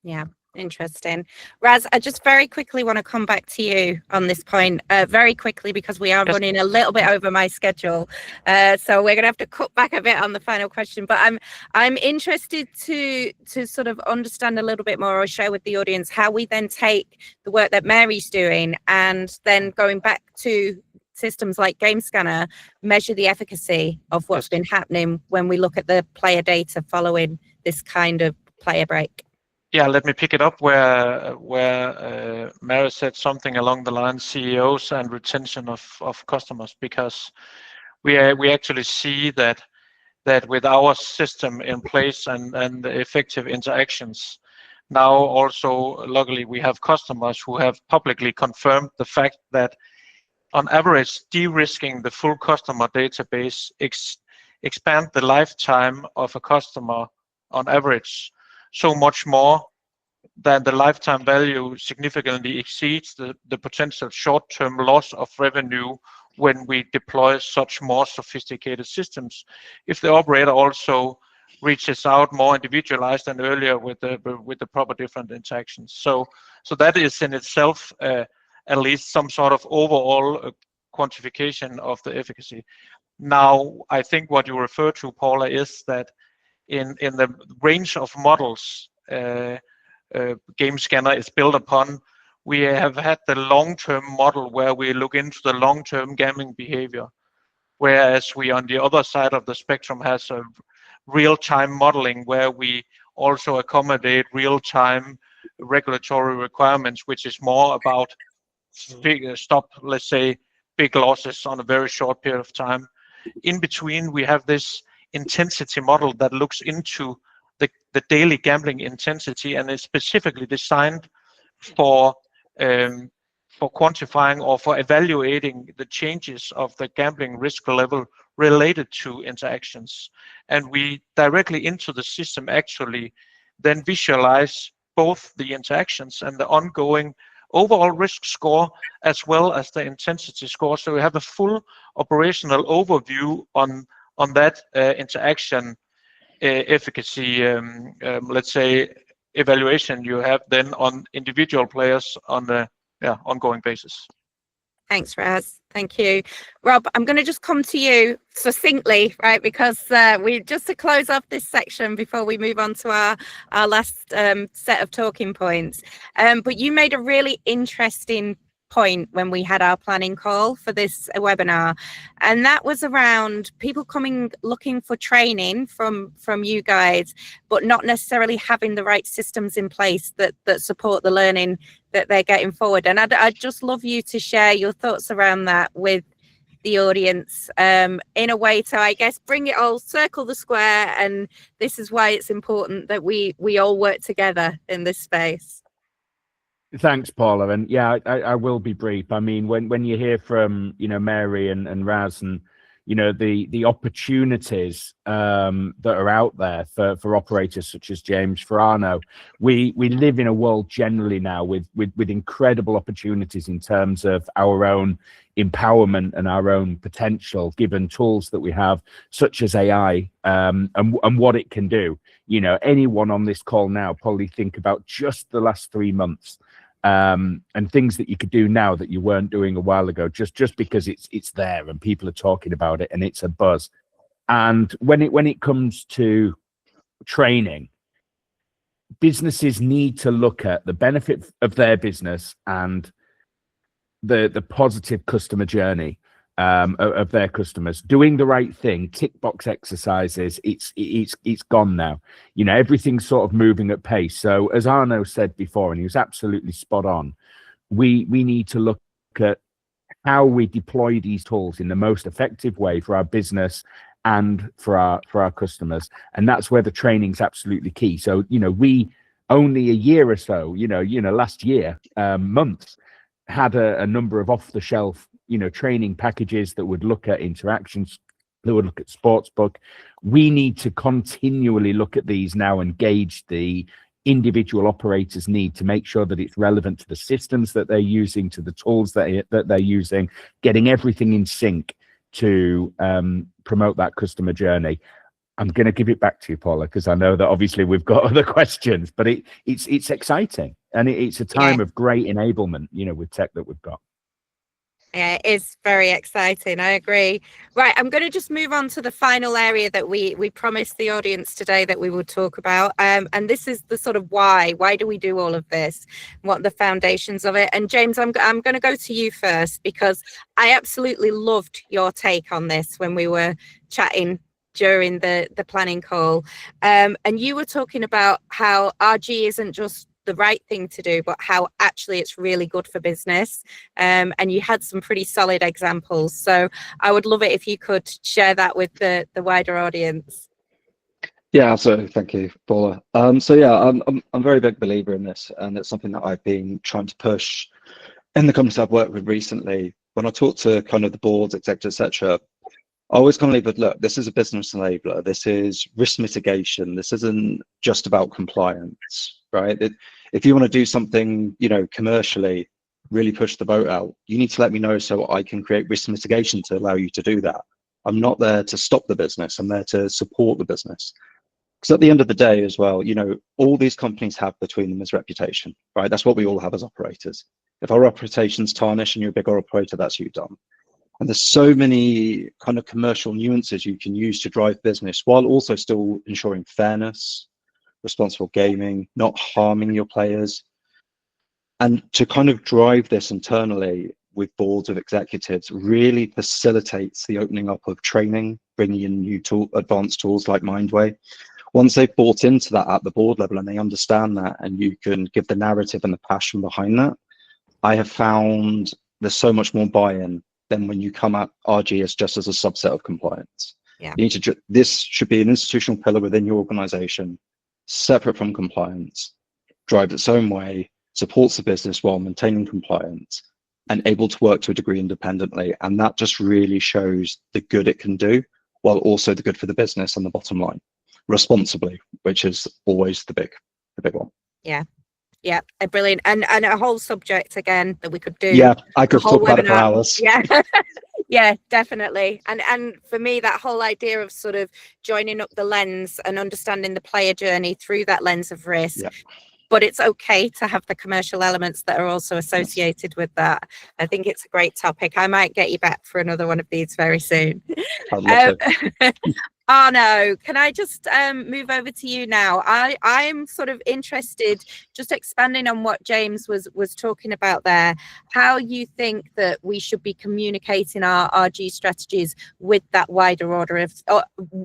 Yeah. Interesting. Raz, I just very quickly want to come back to you on this point, very quickly, because we are running a little bit over my schedule. So we're going to have to cut back a bit on the final question. But I'm interested to sort of understand a little bit more, or share with the audience, how we then take the work that Mary's doing and then going back to systems like Game Scanner, measure the efficacy of what's been happening when we look at the player data following this kind of player break. Yeah, let me pick it up where Mary said something along the lines CEOs and retention of customers, because we actually see that with our system in place and the effective interactions, now also luckily we have customers who have publicly confirmed the fact that on average de-risking the full customer database expand the lifetime of a customer on average so much more that the lifetime value significantly exceeds the potential short-term loss of revenue when we deploy such more sophisticated systems, if the operator also reaches out more individualized and earlier with the proper different interactions. So that is in itself at least some sort of overall quantification of the efficacy. Now, I think what you refer to, Paula, is that in the range of models Game Scanner is built upon, we have had the long-term model where we look into the long-term gambling behavior, whereas we on the other side of the spectrum has a real-time modeling where we also accommodate real-time regulatory requirements, which is more about let's say, big losses on a very short period of time. In between, we have this intensity model that looks into the daily gambling intensity and is specifically designed for quantifying or for evaluating the changes of the gambling risk level related to interactions. And we directly into the system actually then visualize both the interactions and the ongoing overall risk score as well as the intensity score. So we have a full operational overview on that interaction efficacy, let's say, evaluation you have then on individual players on the ongoing basis. Thanks, Raz. Thank you. Rob, I'm going to just come to you succinctly, right? Because we just to close off this section before we move on to our last set of talking points. But you made a really interesting point when we had our planning call for this webinar, and that was around people coming looking for training from you guys, but not necessarily having the right systems in place that support the learning that they're getting forward. And I'd just love you to share your thoughts around that with the audience in a way to, I guess, bring it all, circle the square, and this is why it's important that we all work together in this space. Thanks, Paula. And yeah, I will be brief. I mean, when you hear from, Mary and Raz and, the opportunities that are out there for operators such as James, for Arno, we live in a world generally now with incredible opportunities in terms of our own empowerment and our own potential, given tools that we have, such as AI, and what it can do. Anyone on this call now probably think about just the last 3 months and things that you could do now that you weren't doing a while ago, just because it's there and people are talking about it and it's a buzz. And when it comes to training, businesses need to look at the benefit of their business and the positive customer journey of their customers, doing the right thing, tick box exercises. It's gone now. Everything's sort of moving at pace. So as Arno said before, and he was absolutely spot on, we need to look at how we deploy these tools in the most effective way for our business and for our customers. And that's where the training's absolutely key. So we only a year or so, last year, months, had a number of off-the-shelf training packages that would look at interactions, that would look at sportsbook. We need to continually look at these now and gauge the individual operators' need to make sure that it's relevant to the systems that they're using, to the tools that they're using, getting everything in sync to promote that customer journey. I'm going to give it back to you, Paula, because I know that obviously we've got other questions, but it's exciting, and it's a time of great enablement, with tech that we've got. Yeah, it is very exciting. I agree. Right, I'm going to just move on to the final area that we promised the audience today that we would talk about. And this is the sort of why. Why do we do all of this? What are the foundations of it? And James, I'm going to go to you first, because I absolutely loved your take on this when we were chatting during the planning call. And you were talking about how RG isn't just the right thing to do, but how actually it's really good for business. And you had some pretty solid examples. So I would love it if you could share that with the wider audience. Yeah, absolutely. Thank you, Paula. So yeah, I'm a very big believer in this, and it's something that I've been trying to push in the companies I've worked with recently. When I talk to kind of the boards, executives, etc., I always kind of leave with, look, this is a business enabler. This is risk mitigation. This isn't just about compliance, right? If you want to do something, commercially, really push the boat out, you need to let me know so I can create risk mitigation to allow you to do that. I'm not there to stop the business. I'm there to support the business. Because at the end of the day as well, all these companies have between them is reputation, right? That's what we all have as operators. If our reputation's tarnished and you're a bigger operator, that's you done. And there's so many kind of commercial nuances you can use to drive business while also still ensuring fairness, responsible gaming, not harming your players. And to kind of drive this internally with boards of executives really facilitates the opening up of training, bringing in new advanced tools like Mindway. Once they've bought into that at the board level and they understand that, and you can give the narrative and the passion behind that, I have found there's so much more buy-in than when you come at RG as just as a subset of compliance. Yeah. You need to, this should be an institutional pillar within your organization, separate from compliance, drives its own way, supports the business while maintaining compliance, and able to work to a degree independently. And that just really shows the good it can do, while also the good for the business and the bottom line, responsibly, which is always the big one. Yeah, brilliant. And a whole subject again that we could do. Yeah, I could talk about it for hours. Yeah. Yeah, definitely. And for me, that whole idea of sort of joining up the lens and understanding the player journey through that lens of risk. Yeah. But it's okay to have the commercial elements that are also associated with that. I think it's a great topic. I might get you back for another one of these very soon. I'd love to. Arno, can I just move over to you now? I'm sort of interested, just expanding on what James was talking about there, how you think that we should be communicating our RG strategies with that wider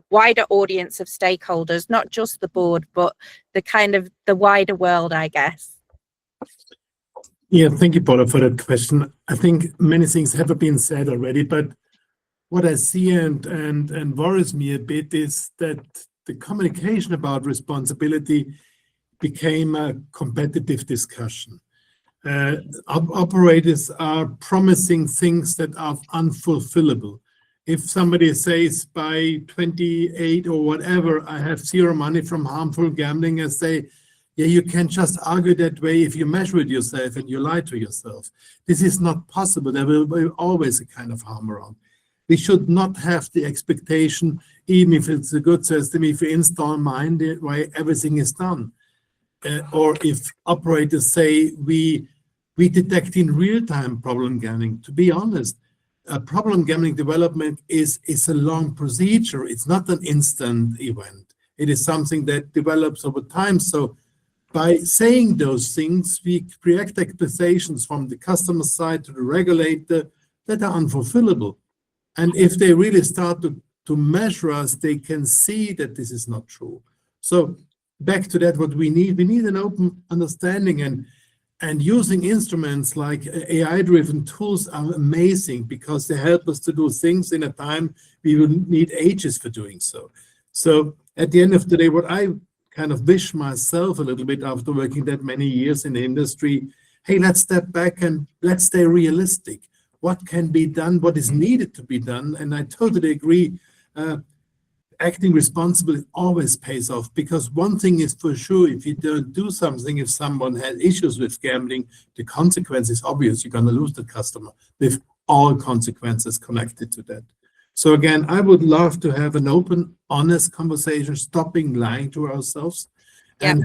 wider audience of stakeholders, not just the board, but the wider world, I guess. Yeah, thank you, Paula, for that question. I think many things have been said already, but what I see and worries me a bit is that the communication about responsibility became a competitive discussion. Operators are promising things that are unfulfillable. If somebody says by 28 or whatever, I have zero money from harmful gambling, I say, yeah, you can just argue that way if you measure it yourself and you lie to yourself. This is not possible. There will be always a kind of harm around. We should not have the expectation, even if it's a good system, if you install Mindway, everything is done. Or if operators say we detect in real-time problem gambling. To be honest, problem gambling development is a long procedure. It's not an instant event. It is something that develops over time. So by saying those things, we create expectations from the customer side to the regulator that are unfulfillable. And if they really start to measure us, they can see that this is not true. So back to that, what we need an open understanding, and using instruments like AI-driven tools are amazing because they help us to do things in a time we will need ages for doing so. So at the end of the day, what I kind of wish myself a little bit after working that many years in the industry, hey, let's step back and let's stay realistic. What can be done, what is needed to be done. And I totally agree, acting responsibly always pays off, because one thing is for sure, if you don't do something, if someone has issues with gambling, the consequence is obvious. You're going to lose the customer with all consequences connected to that. So again, I would love to have an open, honest conversation, stopping lying to ourselves and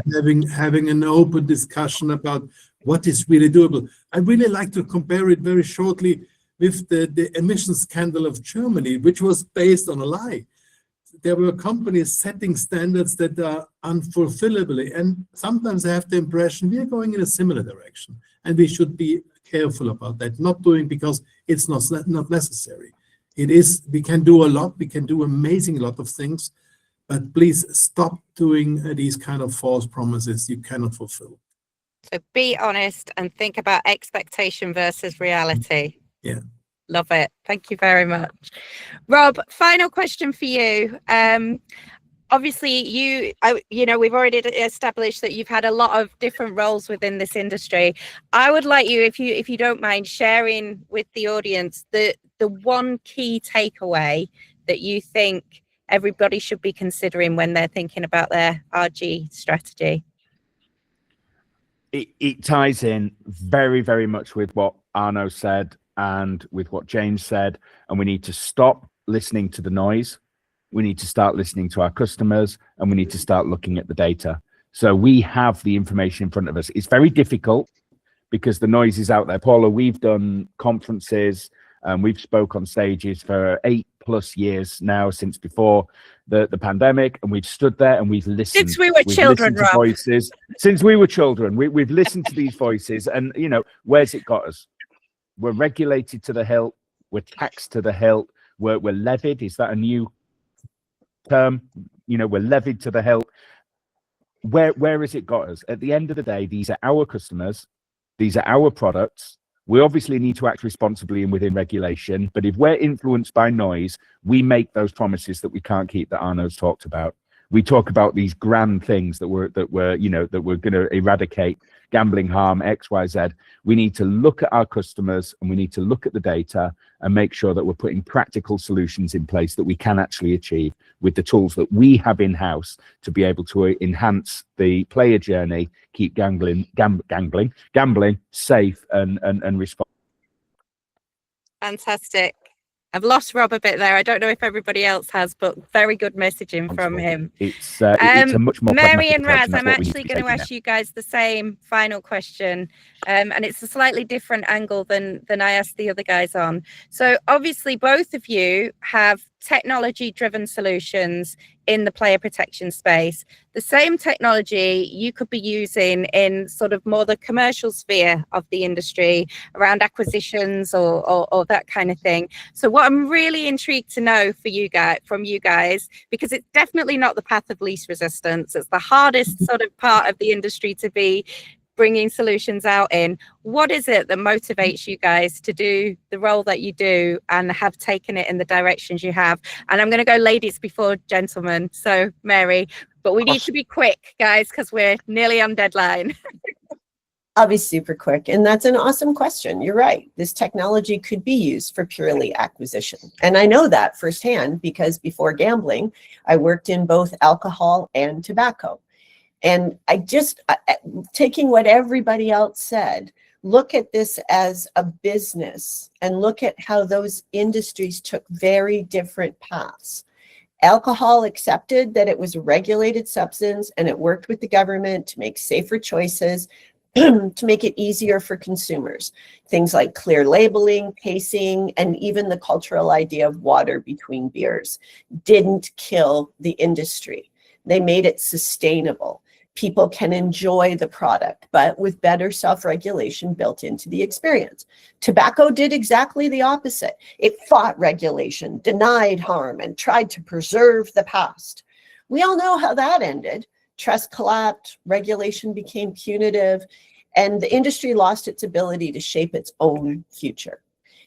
having an open discussion about what is really doable. I really like to compare it very shortly with the emission scandal of Germany, which was based on a lie. There were companies setting standards that are unfulfillable, and sometimes I have the impression we are going in a similar direction, and we should be careful about that, not doing because it's not necessary. It is, we can do a lot, we can do amazing lot of things, but please stop doing these kind of false promises you cannot fulfill. So be honest and think about expectation versus reality. Yeah. Love it. Thank you very much. Rob, final question for you. Obviously, you know, we've already established that you've had a lot of different roles within this industry. I would like you, if you don't mind, sharing with the audience the one key takeaway that you think everybody should be considering when they're thinking about their RG strategy. It ties in very, very much with what Arno said and with what James said, and we need to stop listening to the noise. We need to start listening to our customers, and we need to start looking at the data. So we have the information in front of us. It's very difficult because the noise is out there. Paula, we've done conferences, we've spoke on stages for 8+ years now, since before the pandemic, and we've stood there and we've listened. Since we were children, Rob. Voices. Since we were children, we've listened to these voices, and you know, where's it got us? We're regulated to the hilt. We're taxed to the hilt. We're levied. Is that a new term? You know, we're levied to the hilt. Where has it got us? At the end of the day, these are our customers. These are our products. We obviously need to act responsibly and within regulation. But if we're influenced by noise, we make those promises that we can't keep, that Arno's talked about. We talk about these grand things that we're going to eradicate gambling harm, X, Y, Z. We need to look at our customers and we need to look at the data and make sure that we're putting practical solutions in place that we can actually achieve with the tools that we have in-house to be able to enhance the player journey, keep gambling safe and responsible. Fantastic. I've lost Rob a bit there. I don't know if everybody else has, but very good messaging from him. It's a much more Mary and Raz, I'm actually going to ask you guys the same final question, and it's a slightly different angle than I asked the other guys on. So obviously both of you have technology-driven solutions in the player protection space. The same technology you could be using in sort of more the commercial sphere of the industry around acquisitions or that kind of thing. So what I'm really intrigued to know from you guys, because it's definitely not the path of least resistance. It's the hardest sort of part of the industry to be bringing solutions out in. What is it that motivates you guys to do the role that you do and have taken it in the directions you have? And I'm going to go ladies before gentlemen. So Mary, but we need to be quick, guys, because we're nearly on deadline. I'll be super quick. And that's an awesome question. You're right. This technology could be used for purely acquisition. And I know that firsthand because before gambling, I worked in both alcohol and tobacco. And taking what everybody else said, look at this as a business and look at how those industries took very different paths. Alcohol accepted that it was a regulated substance and it worked with the government to make safer choices, to make it easier for consumers. Things like clear labeling, pacing, and even the cultural idea of water between beers didn't kill the industry. They made it sustainable. People can enjoy the product, but with better self-regulation built into the experience. Tobacco did exactly the opposite. It fought regulation, denied harm, and tried to preserve the past. We all know how that ended. Trust collapsed, regulation became punitive, and the industry lost its ability to shape its own future.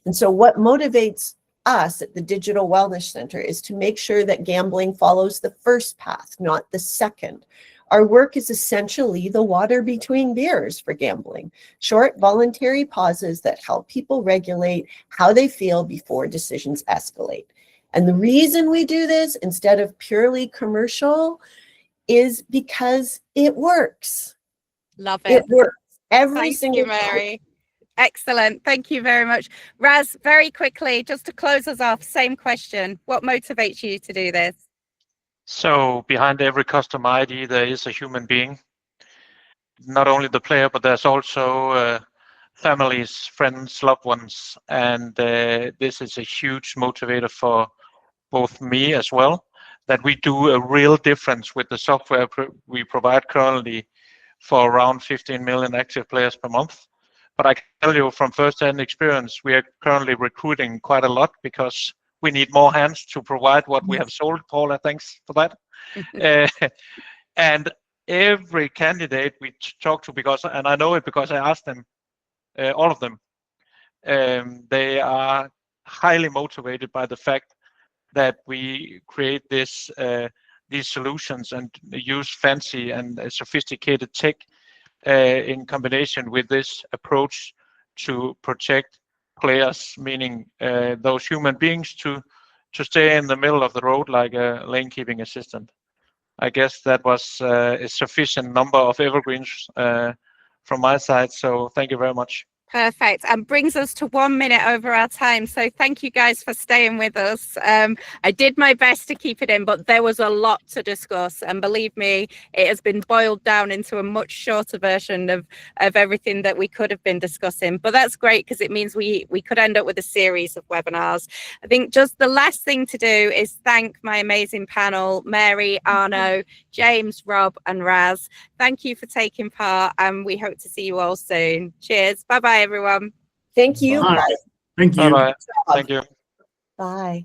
And so what motivates us at the Digital Wellness Center is to make sure that gambling follows the first path, not the second. Our work is essentially the water between beers for gambling, short voluntary pauses that help people regulate how they feel before decisions escalate. And the reason we do this instead of purely commercial is because it works. Love it. It works every Thank single you, Mary. Excellent. Thank you very much. Raz, very quickly, just to close us off, same question. What motivates you to do this? So behind every custom ID, there is a human being. Not only the player, but there's also families, friends, loved ones. And this is a huge motivator for both me as well, that we do a real difference with the software we provide currently for around 15 million active players per month. But I can tell you from first-hand experience, we are currently recruiting quite a lot because we need more hands to provide what we have sold. Paula, thanks for that. And every candidate we talk to, and I know it because I asked them, all of them, they are highly motivated by the fact that we create these solutions and use fancy and sophisticated tech in combination with this approach to protect players, meaning those human beings to stay in the middle of the road like a lane keeping assistant. I guess that was a sufficient number of evergreens from my side. So thank you very much. Perfect. And brings us to 1 minute over our time. So thank you guys for staying with us. I did my best to keep it in, but there was a lot to discuss. And believe me, it has been boiled down into a much shorter version of everything that we could have been discussing. But that's great because it means we could end up with a series of webinars. I think just the last thing to do is thank my amazing panel, Mary, Arno, James, Rob, and Raz. Thank you for taking part, and we hope to see you all soon. Cheers. Bye-bye, everyone. Thank you. Bye. Thank you. Bye-bye. Thank you. Bye.